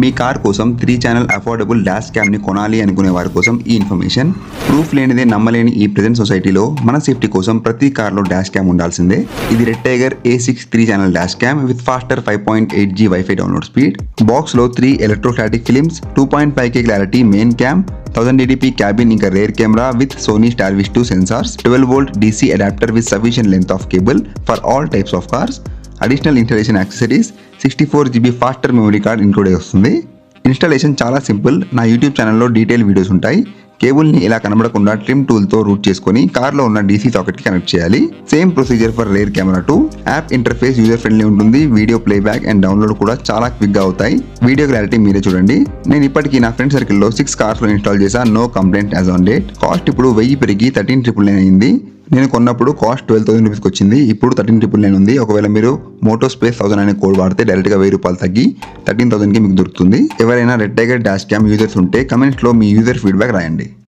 మీ car కోసం 3 channel affordable dash cam ని కొనాలి అనుకునే వారి కోసం ఈ ఇన్ఫర్మేషన్. ప్రూఫ్ లేనిదే నమ్మలేని ఈ ప్రెజెంట్ సొసైటీలో మన సేఫ్టీ కోసం ప్రతి కార్లో డాష్ క్యామ్ ఉండాల్సిందే. ఇది red tiger A6 3 channel dash cam with faster 5.8G WiFi download speed. Box లో 3 electrostatic films, 2.5K clarity main cam, 1080p cabin ఇంకా rear camera with Sony Starvis 2 sensors, 12V DC adapter with sufficient length of cable for all types of cars. Additional installation accessories 64GB faster memory card include అయి వస్తుంది. Installation చాలా simple. నా YouTube ఛానల్లో detail videos ఉంటాయి. కేబుల్ని ఇలా కనబడకుండా trim టూల్తో route చేసుకొని కార్లో ఉన్న DC సాకెట్కి కనెక్ట్ చేయాలి. Same procedure for rear camera 2. App interface user friendly ఉంటుంది. వీడియో ప్లేబ్యాక్ అండ్ డౌన్లోడ్ కూడా చాలా క్విక్గా అవుతాయి. వీడియో క్లారిటీ మీరే చూడండి. నేను ఇప్పటికీ నా ఫ్రెండ్ సర్కిల్లో 6 కార్స్లో ఇన్స్టాల్ చేశా. No complaint as on date. Cost ఇప్పుడు 1000 పెరిగి 13,999 అయింది. నేను కొన్నప్పుడు కాస్ట్ 12,000 రూపీస్కి వచ్చింది. ఇప్పుడు 13,999 ఉంది. ఒకవేళ మీరు మోటోస్పేస్ 1000 అనే కోడ్ వాడితే డైరెక్ట్గా 1000 రూపాయలు తగ్గి 13,000కి మీకు దొరుకుతుంది. ఎవరైనా red tiger dash cam users ఉంటే కమెంట్స్లో మీ యూజర్ ఫీడ్బ్యాక్ రాయండి.